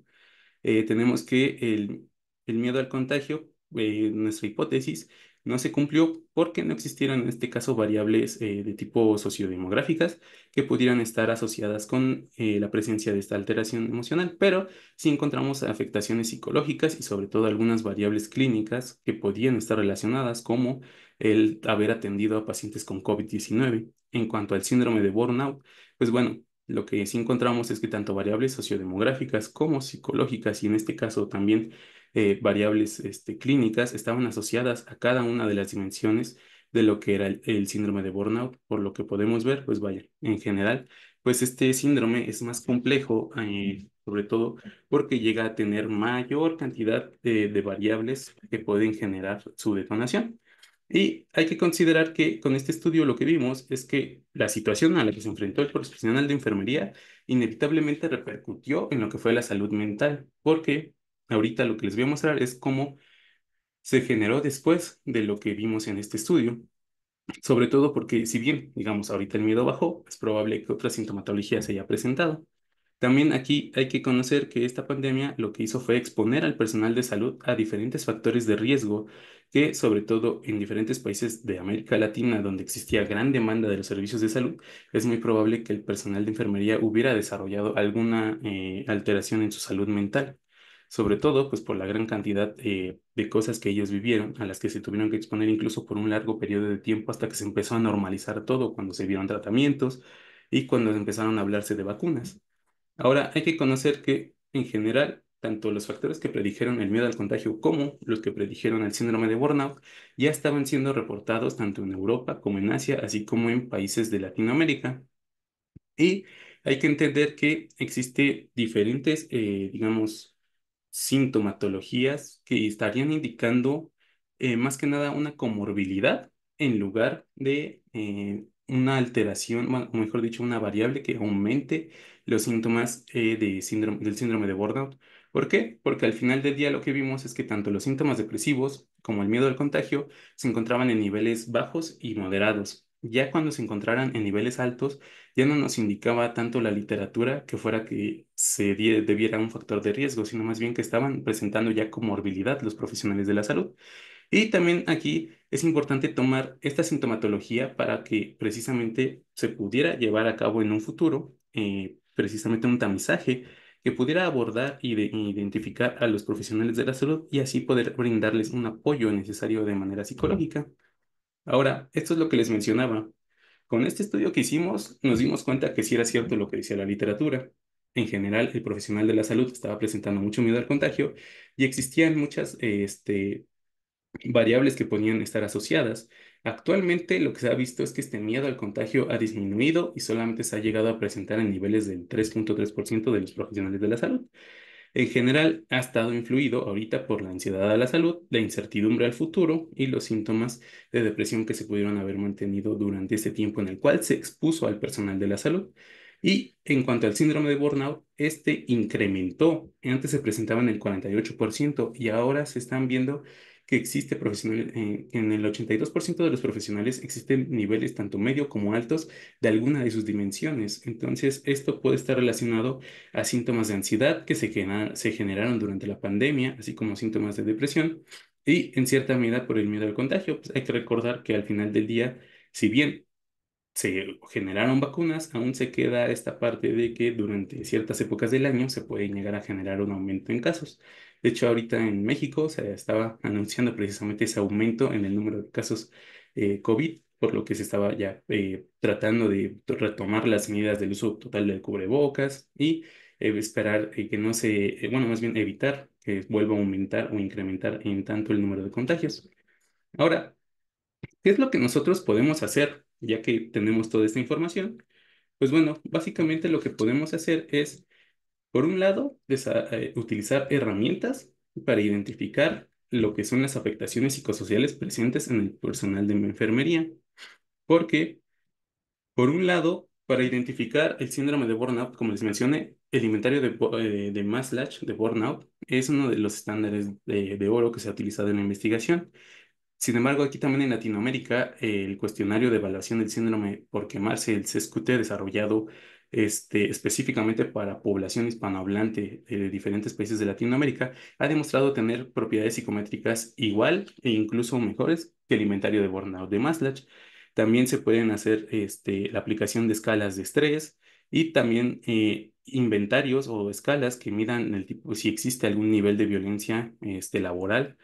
tenemos que el miedo al contagio, nuestra hipótesis, no se cumplió porque no existieron en este caso variables de tipo sociodemográficas que pudieran estar asociadas con la presencia de esta alteración emocional, pero sí encontramos afectaciones psicológicas y sobre todo algunas variables clínicas que podían estar relacionadas, como el haber atendido a pacientes con COVID-19. En cuanto al síndrome de burnout, pues bueno, lo que sí encontramos es que tanto variables sociodemográficas como psicológicas y en este caso también variables clínicas estaban asociadas a cada una de las dimensiones de lo que era el síndrome de burnout. Por lo que podemos ver, pues vaya, en general, pues este síndrome es más complejo, sobre todo porque llega a tener mayor cantidad de variables que pueden generar su detonación. Y hay que considerar que con este estudio lo que vimos es que la situación a la que se enfrentó el profesional de enfermería inevitablemente repercutió en lo que fue la salud mental, porque ahorita lo que les voy a mostrar es cómo se generó después de lo que vimos en este estudio, sobre todo porque si bien, digamos, ahorita el miedo bajó, es probable que otra sintomatología se haya presentado. También aquí hay que conocer que esta pandemia lo que hizo fue exponer al personal de salud a diferentes factores de riesgo que, sobre todo en diferentes países de América Latina, donde existía gran demanda de los servicios de salud, es muy probable que el personal de enfermería hubiera desarrollado alguna alteración en su salud mental. Sobre todo, pues por la gran cantidad de cosas que ellos vivieron, a las que se tuvieron que exponer incluso por un largo periodo de tiempo hasta que se empezó a normalizar todo, cuando se vieron tratamientos y cuando empezaron a hablarse de vacunas. Ahora, hay que conocer que, en general, tanto los factores que predijeron el miedo al contagio como los que predijeron el síndrome de burnout ya estaban siendo reportados tanto en Europa como en Asia, así como en países de Latinoamérica. Y hay que entender que existe diferentes, digamos, sintomatologías que estarían indicando más que nada una comorbilidad en lugar de una alteración, bueno, o mejor dicho, una variable que aumente los síntomas del síndrome de burnout. ¿Por qué? Porque al final del día lo que vimos es que tanto los síntomas depresivos como el miedo al contagio se encontraban en niveles bajos y moderados. Ya cuando se encontraran en niveles altos, ya no nos indicaba tanto la literatura que fuera que debiera un factor de riesgo, sino más bien que estaban presentando ya comorbilidad los profesionales de la salud. Y también aquí es importante tomar esta sintomatología para que precisamente se pudiera llevar a cabo en un futuro, precisamente un tamizaje que pudiera abordar y identificar a los profesionales de la salud y así poder brindarles un apoyo necesario de manera psicológica. Ahora, esto es lo que les mencionaba. Con este estudio que hicimos, nos dimos cuenta que sí era cierto lo que decía la literatura. En general, el profesional de la salud estaba presentando mucho miedo al contagio y existían muchas variables que podían estar asociadas. Actualmente, lo que se ha visto es que este miedo al contagio ha disminuido y solamente se ha llegado a presentar en niveles del 3,3% de los profesionales de la salud. En general, ha estado influido ahorita por la ansiedad a la salud, la incertidumbre al futuro y los síntomas de depresión que se pudieron haber mantenido durante este tiempo en el cual se expuso al personal de la salud. Y en cuanto al síndrome de burnout, este incrementó. Antes se presentaba en el 48% y ahora se están viendo que existe profesional, en el 82% de los profesionales existen niveles tanto medio como altos de alguna de sus dimensiones. Entonces, esto puede estar relacionado a síntomas de ansiedad que se generaron durante la pandemia, así como síntomas de depresión y en cierta medida por el miedo al contagio. Pues hay que recordar que al final del día, si bien se generaron vacunas, aún se queda esta parte de que durante ciertas épocas del año se puede llegar a generar un aumento en casos. De hecho, ahorita en México se estaba anunciando precisamente ese aumento en el número de casos COVID, por lo que se estaba ya tratando de retomar las medidas del uso total del cubrebocas y esperar que no se, bueno, más bien evitar que vuelva a aumentar o incrementar en tanto el número de contagios. Ahora, ¿qué es lo que nosotros podemos hacer ya que tenemos toda esta información? Pues bueno, básicamente lo que podemos hacer es Por un lado, utilizar herramientas para identificar lo que son las afectaciones psicosociales presentes en el personal de enfermería, porque por un lado, para identificar el síndrome de burnout, como les mencioné, el inventario de Maslach de burnout es uno de los estándares de oro que se ha utilizado en la investigación. Sin embargo, aquí también en Latinoamérica, el cuestionario de evaluación del síndrome por quemarse, el CSQT, desarrollado específicamente para población hispanohablante de diferentes países de Latinoamérica, ha demostrado tener propiedades psicométricas igual e incluso mejores que el inventario de burnout de Maslach. También se pueden hacer la aplicación de escalas de estrés y también inventarios o escalas que midan el tipo, si existe algún nivel de violencia laboral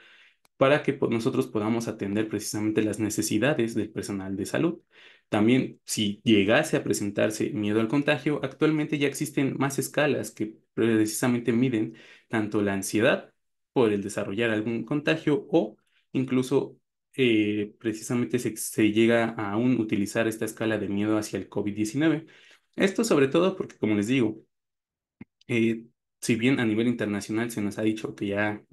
para que nosotros podamos atender precisamente las necesidades del personal de salud. También, si llegase a presentarse miedo al contagio, actualmente ya existen más escalas que precisamente miden tanto la ansiedad por el desarrollar algún contagio o incluso precisamente se llega a aún utilizar esta escala de miedo hacia el COVID-19. Esto sobre todo porque, como les digo, eh, si bien a nivel internacional se nos ha dicho que ya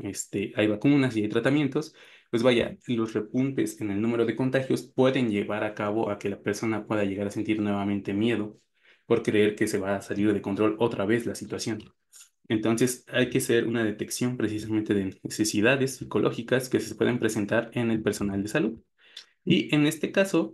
hay vacunas y hay tratamientos, pues vaya, los repuntes en el número de contagios pueden llevar a cabo a que la persona pueda llegar a sentir nuevamente miedo por creer que se va a salir de control otra vez la situación. Entonces hay que hacer una detección precisamente de necesidades psicológicas que se pueden presentar en el personal de salud. Y en este caso,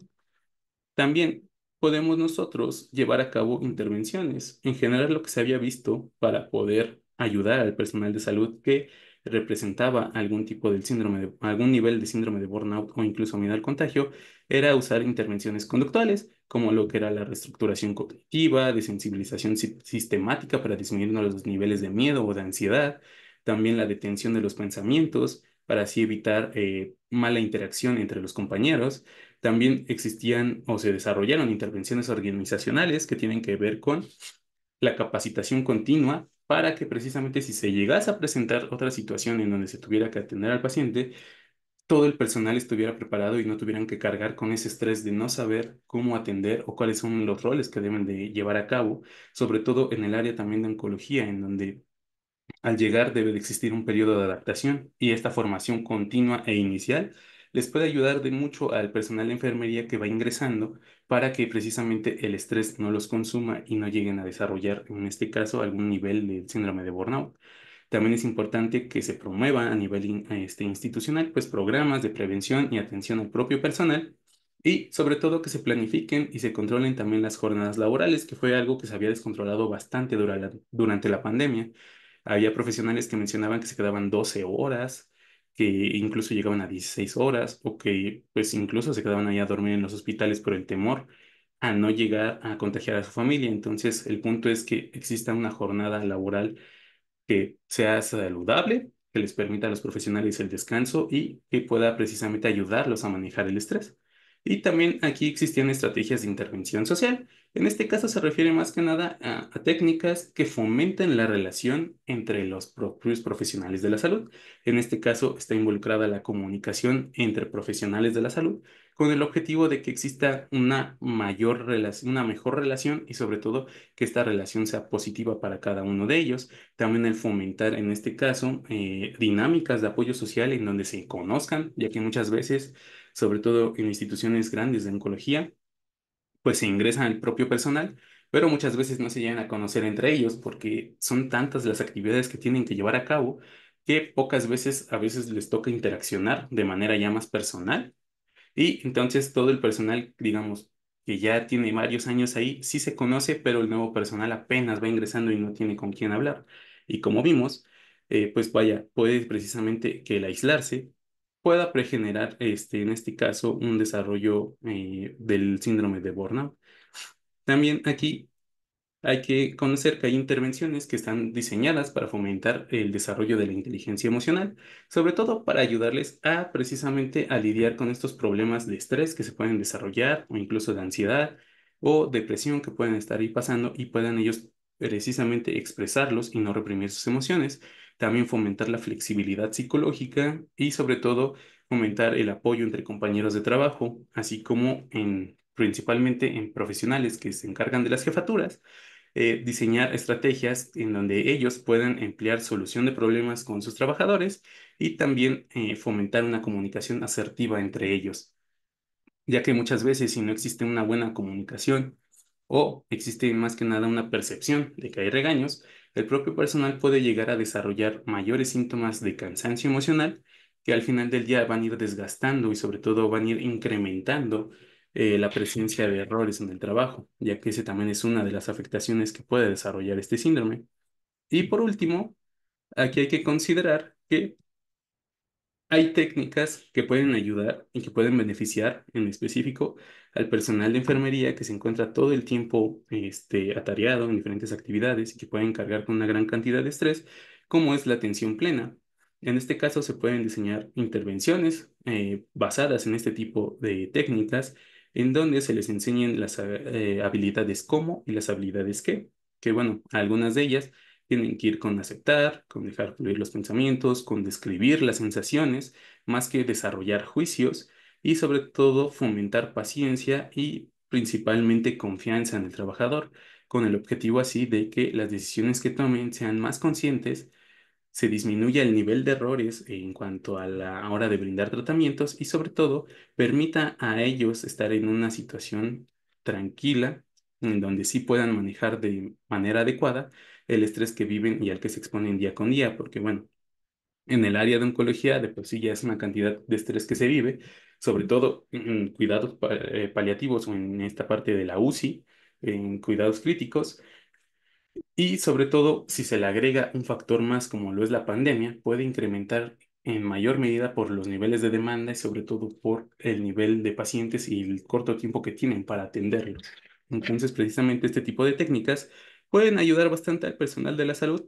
también podemos nosotros llevar a cabo intervenciones. En general, lo que se había visto para poder ayudar al personal de salud que representaba algún tipo del síndrome algún nivel de síndrome de burnout o incluso miedo al contagio, era usar intervenciones conductuales, como lo que era la reestructuración cognitiva, de sensibilización sistemática para disminuir los niveles de miedo o de ansiedad, también la detención de los pensamientos, para así evitar mala interacción entre los compañeros. También existían o se desarrollaron intervenciones organizacionales que tienen que ver con la capacitación continua para que precisamente si se llegase a presentar otra situación en donde se tuviera que atender al paciente, todo el personal estuviera preparado y no tuvieran que cargar con ese estrés de no saber cómo atender o cuáles son los roles que deben de llevar a cabo, sobre todo en el área también de oncología, en donde al llegar debe de existir un periodo de adaptación y esta formación continua e inicial les puede ayudar de mucho al personal de enfermería que va ingresando para que precisamente el estrés no los consuma y no lleguen a desarrollar, en este caso, algún nivel de síndrome de burnout. También es importante que se promueva a nivel institucional, pues programas de prevención y atención al propio personal y sobre todo que se planifiquen y se controlen también las jornadas laborales, que fue algo que se había descontrolado bastante durante la pandemia. Había profesionales que mencionaban que se quedaban 12 horas, que incluso llegaban a 16 horas o que pues incluso se quedaban ahí a dormir en los hospitales por el temor a no llegar a contagiar a su familia. Entonces, el punto es que exista una jornada laboral que sea saludable, que les permita a los profesionales el descanso y que pueda precisamente ayudarlos a manejar el estrés. Y también aquí existían estrategias de intervención social. En este caso se refiere más que nada a técnicas que fomenten la relación entre los propios profesionales de la salud. En este caso está involucrada la comunicación entre profesionales de la salud con el objetivo de que exista una mayor relación, una mejor relación y sobre todo que esta relación sea positiva para cada uno de ellos. También el fomentar, en este caso, dinámicas de apoyo social en donde se conozcan, ya que muchas veces, sobre todo en instituciones grandes de oncología, pues se ingresan al propio personal, pero muchas veces no se llegan a conocer entre ellos porque son tantas las actividades que tienen que llevar a cabo que pocas veces a veces les toca interaccionar de manera ya más personal y entonces todo el personal, digamos, que ya tiene varios años ahí, sí se conoce, pero el nuevo personal apenas va ingresando y no tiene con quién hablar. Y como vimos, pues vaya, puede precisamente que el aislarse pueda pregenerar, en este caso, un desarrollo del síndrome de burnout. También aquí hay que conocer que hay intervenciones que están diseñadas para fomentar el desarrollo de la inteligencia emocional, sobre todo para ayudarles a precisamente a lidiar con estos problemas de estrés que se pueden desarrollar o incluso de ansiedad o depresión que pueden estar ahí pasando y puedan ellos precisamente expresarlos y no reprimir sus emociones. También fomentar la flexibilidad psicológica y sobre todo fomentar el apoyo entre compañeros de trabajo, así como principalmente en profesionales que se encargan de las jefaturas diseñar estrategias en donde ellos puedan emplear solución de problemas con sus trabajadores y también fomentar una comunicación asertiva entre ellos, ya que muchas veces si no existe una buena comunicación o existe más que nada una percepción de que hay regaños, el propio personal puede llegar a desarrollar mayores síntomas de cansancio emocional que al final del día van a ir desgastando y sobre todo van a ir incrementando la presencia de errores en el trabajo, ya que ese también es una de las afectaciones que puede desarrollar este síndrome. Y por último, aquí hay que considerar que hay técnicas que pueden ayudar y que pueden beneficiar en específico al personal de enfermería que se encuentra todo el tiempo atareado en diferentes actividades y que pueden cargar con una gran cantidad de estrés, como es la atención plena. En este caso se pueden diseñar intervenciones basadas en este tipo de técnicas en donde se les enseñen las habilidades cómo y las habilidades qué, que bueno, algunas de ellas tienen que ir con aceptar, con dejar fluir los pensamientos, con describir las sensaciones, más que desarrollar juicios y sobre todo fomentar paciencia y principalmente confianza en el trabajador, con el objetivo así de que las decisiones que tomen sean más conscientes, se disminuya el nivel de errores en cuanto a la hora de brindar tratamientos y sobre todo permita a ellos estar en una situación tranquila en donde sí puedan manejar de manera adecuada el estrés que viven y al que se exponen día con día, porque bueno, en el área de oncología de por sí ya es una cantidad de estrés que se vive, sobre todo en cuidados paliativos o en esta parte de la UCI, en cuidados críticos. Y sobre todo, si se le agrega un factor más como lo es la pandemia, puede incrementar en mayor medida por los niveles de demanda y sobre todo por el nivel de pacientes y el corto tiempo que tienen para atenderlos. Entonces, precisamente este tipo de técnicas pueden ayudar bastante al personal de la salud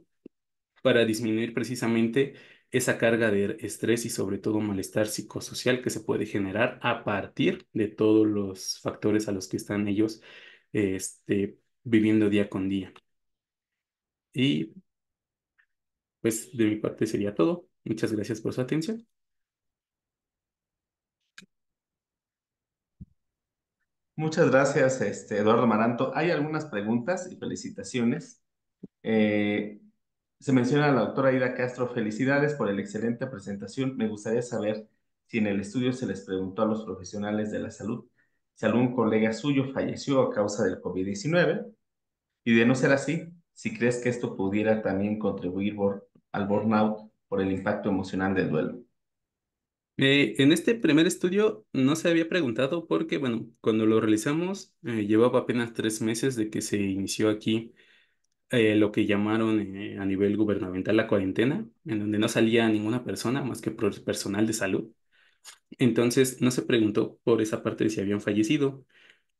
para disminuir precisamente esa carga de estrés y sobre todo malestar psicosocial que se puede generar a partir de todos los factores a los que están ellos viviendo día con día. Y pues de mi parte sería todo. Muchas gracias por su atención. Muchas gracias, Eduardo Maranto. Hay algunas preguntas y felicitaciones. Eh, Se menciona a la doctora Aida Castro. Felicidades por la excelente presentación. Me gustaría saber si en el estudio se les preguntó a los profesionales de la salud si algún colega suyo falleció a causa del COVID-19 y de no ser así, si crees que esto pudiera también contribuir al burnout por el impacto emocional del duelo. En este primer estudio no se había preguntado porque, bueno, cuando lo realizamos llevaba apenas 3 meses de que se inició aquí lo que llamaron a nivel gubernamental la cuarentena, en donde no salía ninguna persona más que por personal de salud. Entonces no se preguntó por esa parte de si habían fallecido.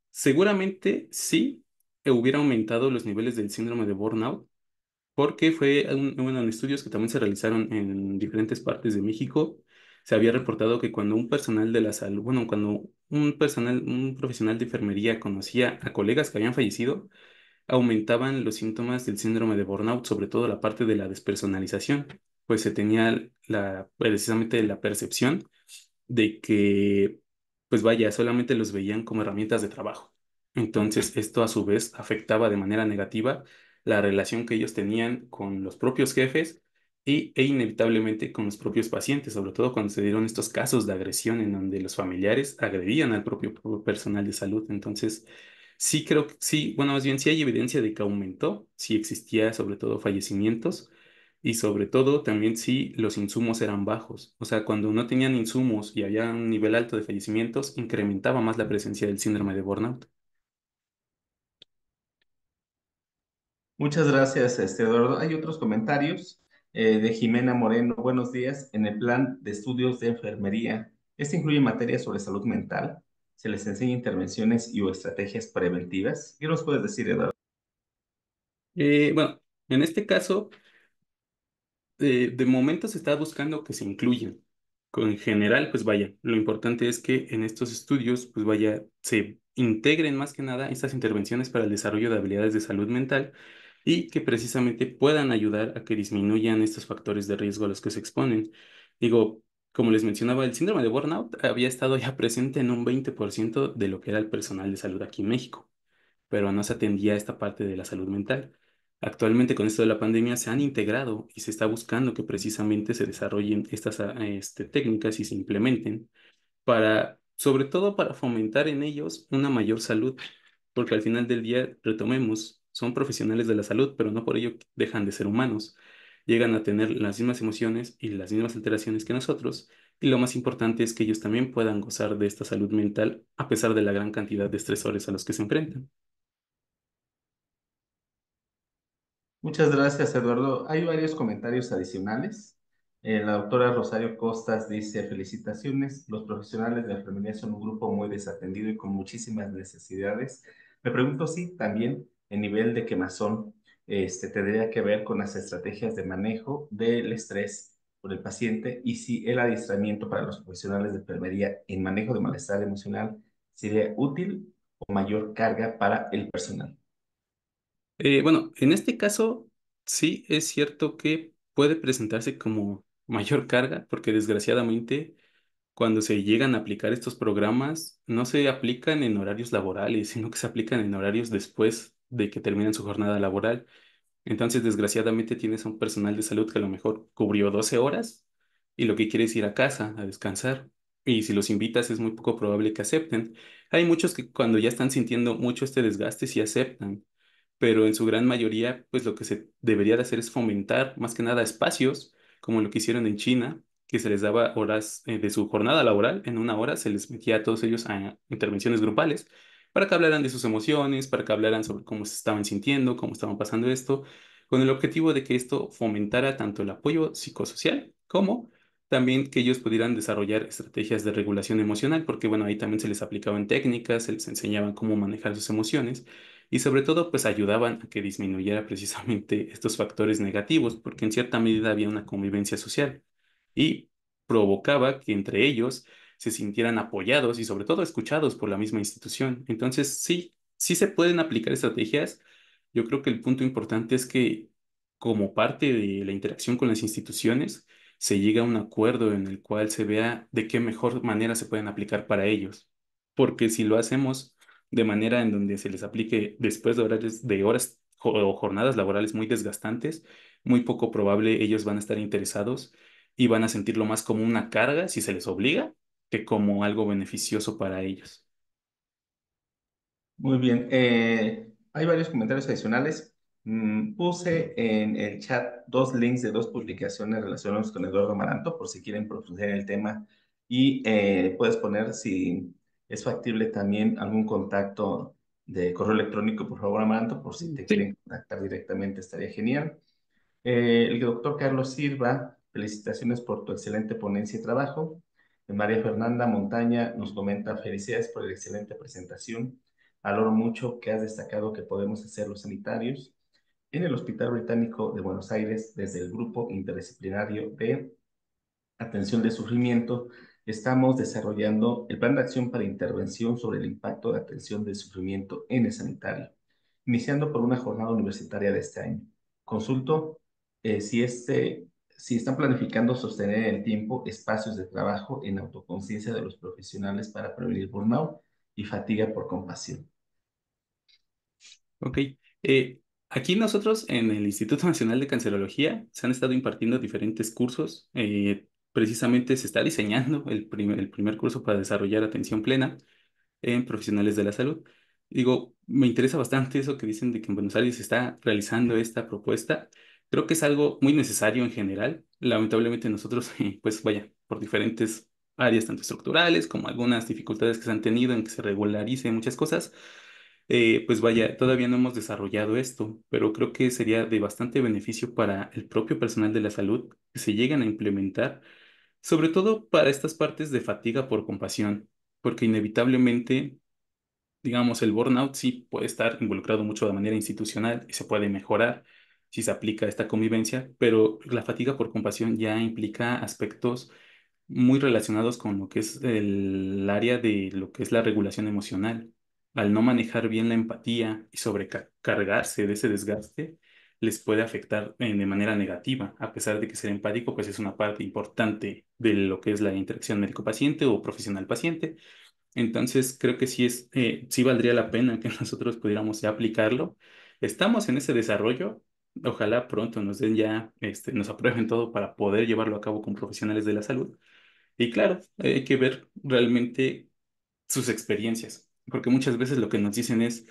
Seguramente sí hubiera aumentado los niveles del síndrome de burnout porque bueno, en estudios que también se realizaron en diferentes partes de México, se había reportado que cuando un personal de la salud, bueno, cuando un profesional de enfermería conocía a colegas que habían fallecido, aumentaban los síntomas del síndrome de burnout, sobre todo la parte de la despersonalización, pues se tenía precisamente la percepción de que, pues vaya, solamente los veían como herramientas de trabajo. Entonces, esto a su vez afectaba de manera negativa la relación que ellos tenían con los propios jefes e inevitablemente con los propios pacientes, sobre todo cuando se dieron estos casos de agresión en donde los familiares agredían al propio personal de salud. Entonces, sí creo que sí, bueno, más bien sí hay evidencia de que aumentó, sí existía sobre todo fallecimientos y sobre todo también si los insumos eran bajos. O sea, cuando no tenían insumos y había un nivel alto de fallecimientos, incrementaba más la presencia del síndrome de burnout. Muchas gracias, Eduardo. Hay otros comentarios de Jimena Moreno. Buenos días. En el plan de estudios de enfermería, ¿este incluye materias sobre salud mental? ¿Se les enseña intervenciones y o estrategias preventivas? ¿Qué nos puedes decir, Eduardo? Bueno, en este caso, de momento se está buscando que se incluyan. En general, pues vaya, lo importante es que en estos estudios, pues vaya, se integren más que nada estas intervenciones para el desarrollo de habilidades de salud mental y que precisamente puedan ayudar a que disminuyan estos factores de riesgo a los que se exponen. Digo, como les mencionaba, el síndrome de burnout había estado ya presente en un 20% de lo que era el personal de salud aquí en México. pero no se atendía esta parte de la salud mental. Actualmente con esto de la pandemia se han integrado y se está buscando que precisamente se desarrollen estas técnicas y se implementen para, sobre todo para fomentar en ellos una mayor salud, porque al final del día, retomemos, son profesionales de la salud, pero no por ello dejan de ser humanos. Llegan a tener las mismas emociones y las mismas alteraciones que nosotros, y lo más importante es que ellos también puedan gozar de esta salud mental a pesar de la gran cantidad de estresores a los que se enfrentan. Muchas gracias, Eduardo. Hay varios comentarios adicionales. La doctora Rosario Costas dice, felicitaciones, los profesionales de la enfermería son un grupo muy desatendido y con muchísimas necesidades. Me pregunto si también el nivel de quemazón tendría que ver con las estrategias de manejo del estrés por el paciente y si el adiestramiento para los profesionales de enfermería en manejo de malestar emocional sería útil o mayor carga para el personal. Bueno, en este caso sí es cierto que puede presentarse como mayor carga, porque desgraciadamente cuando se llegan a aplicar estos programas, no se aplican en horarios laborales, sino que se aplican en horarios después de que terminan su jornada laboral. Entonces, desgraciadamente, tienes a un personal de salud que a lo mejor cubrió 12 horas y lo que quiere es ir a casa a descansar. Y si los invitas, es muy poco probable que acepten. Hay muchos que cuando ya están sintiendo mucho este desgaste, sí aceptan, pero en su gran mayoría, pues lo que se debería de hacer es fomentar más que nada espacios, como lo que hicieron en China, que se les daba horas de su jornada laboral, en una hora se les metía a todos ellos a intervenciones grupales, para que hablaran de sus emociones, para que hablaran sobre cómo se estaban sintiendo, cómo estaban pasando esto, con el objetivo de que esto fomentara tanto el apoyo psicosocial como también que ellos pudieran desarrollar estrategias de regulación emocional, porque bueno, ahí también se les aplicaban técnicas, se les enseñaban cómo manejar sus emociones y sobre todo pues ayudaban a que disminuyera precisamente estos factores negativos, porque en cierta medida había una convivencia social y provocaba que entre ellos se sintieran apoyados y sobre todo escuchados por la misma institución. Entonces sí, sí se pueden aplicar estrategias. Yo creo que el punto importante es que como parte de la interacción con las instituciones, se llega a un acuerdo en el cual se vea de qué mejor manera se pueden aplicar para ellos. Porque si lo hacemos de manera en donde se les aplique después de horarios de horas o jornadas laborales muy desgastantes, muy poco probable ellos van a estar interesados y van a sentirlo más como una carga si se les obliga que como algo beneficioso para ellos. Muy bien. Hay varios comentarios adicionales. Puse en el chat dos links de dos publicaciones relacionadas con Eduardo Maranto, por si quieren profundizar en el tema. Y puedes poner si es factible también algún contacto de correo electrónico, por favor, Amaranto, por si te Sí. quieren contactar directamente, estaría genial. El doctor Carlos Silva, felicitaciones por tu excelente ponencia y trabajo. María Fernanda Montaña nos comenta, felicidades por la excelente presentación. Valoro mucho que has destacado que podemos hacer los sanitarios en el Hospital Británico de Buenos Aires desde el grupo interdisciplinario de atención de sufrimiento. Estamos desarrollando el plan de acción para intervención sobre el impacto de atención del sufrimiento en el sanitario, iniciando por una jornada universitaria de este año. Consulto si están planificando sostener en el tiempo espacios de trabajo en autoconciencia de los profesionales para prevenir burnout y fatiga por compasión. Ok. Aquí nosotros en el Instituto Nacional de Cancerología se han estado impartiendo diferentes cursos. Precisamente se está diseñando el primer curso para desarrollar atención plena en profesionales de la salud. Digo, me interesa bastante eso que dicen de que en Buenos Aires se está realizando esta propuesta. Creo que es algo muy necesario en general. Lamentablemente nosotros, pues vaya, por diferentes áreas, tanto estructurales como algunas dificultades que se han tenido en que se regularice muchas cosas, pues vaya, todavía no hemos desarrollado esto, pero creo que sería de bastante beneficio para el propio personal de la salud que se lleguen a implementar, sobre todo para estas partes de fatiga por compasión, porque inevitablemente, digamos, el burnout sí puede estar involucrado mucho de manera institucional y se puede mejorar si se aplica esta convivencia, pero la fatiga por compasión ya implica aspectos muy relacionados con lo que es el área de lo que es la regulación emocional. Al no manejar bien la empatía y sobrecargarse de ese desgaste, les puede afectar de manera negativa, a pesar de que ser empático pues es una parte importante de lo que es la interacción médico-paciente o profesional-paciente. Entonces, creo que sí valdría la pena que nosotros pudiéramos ya aplicarlo. Estamos en ese desarrollo. Ojalá pronto nos den ya, nos aprueben todo para poder llevarlo a cabo con profesionales de la salud. Y claro, hay que ver realmente sus experiencias, porque muchas veces lo que nos dicen es,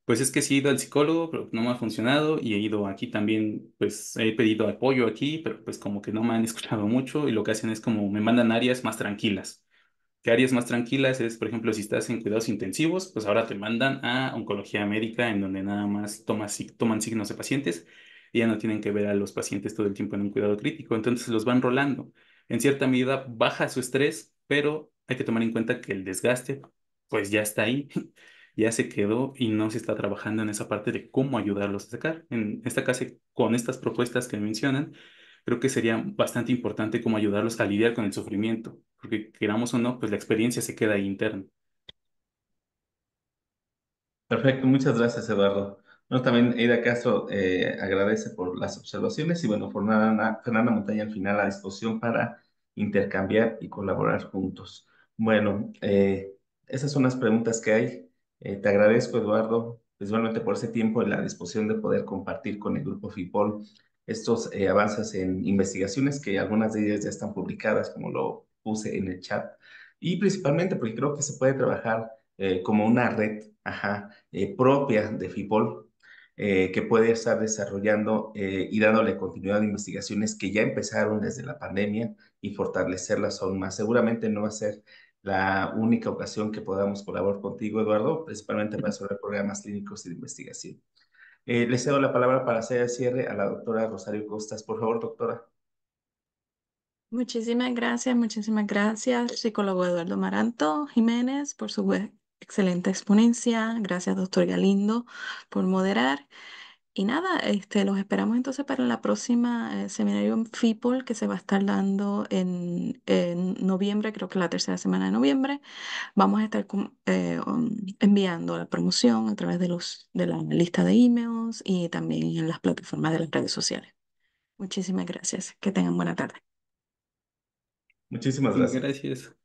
pues es que sí he ido al psicólogo, pero no me ha funcionado y he ido aquí también, pues he pedido apoyo aquí, pero pues como que no me han escuchado mucho y lo que hacen es como me mandan a áreas más tranquilas. ¿Qué áreas más tranquilas es, por ejemplo, si estás en cuidados intensivos, pues ahora te mandan a oncología médica, en donde nada más toman signos de pacientes y ya no tienen que ver a los pacientes todo el tiempo en un cuidado crítico? Entonces los van rolando. En cierta medida baja su estrés, pero hay que tomar en cuenta que el desgaste, pues ya está ahí, ya se quedó y no se está trabajando en esa parte de cómo ayudarlos a sacar. En esta caso, con estas propuestas que mencionan, creo que sería bastante importante cómo ayudarlos a lidiar con el sufrimiento, porque queramos o no, pues la experiencia se queda ahí interna. Perfecto, muchas gracias, Eduardo. Bueno, también Eida Castro agradece por las observaciones y bueno, Fernanda Montaña al final a disposición para intercambiar y colaborar juntos. Bueno, esas son las preguntas que hay. Te agradezco, Eduardo, principalmente por ese tiempo y la disposición de poder compartir con el grupo FIPOL estos avances en investigaciones que algunas de ellas ya están publicadas, como lo puse en el chat, y principalmente porque creo que se puede trabajar como una red, ajá, propia de FIPOL, que puede estar desarrollando y dándole continuidad a investigaciones que ya empezaron desde la pandemia y fortalecerlas aún más. Seguramente no va a ser la única ocasión que podamos colaborar contigo, Eduardo, principalmente para sobre programas clínicos y de investigación. Le cedo la palabra para hacer el cierre a la doctora Rosario Costas. Por favor, doctora. Muchísimas gracias, psicólogo Eduardo Maranto Jiménez, por su excelente exponencia. Gracias, doctor Galindo, por moderar. Y nada, los esperamos entonces para la próxima seminario en FIPOL que se va a estar dando en noviembre, creo que la tercera semana de noviembre. Vamos a estar enviando la promoción a través de la lista de emails y también en las plataformas de las redes sociales. Muchísimas gracias. Que tengan buena tarde. Muchísimas gracias. Gracias.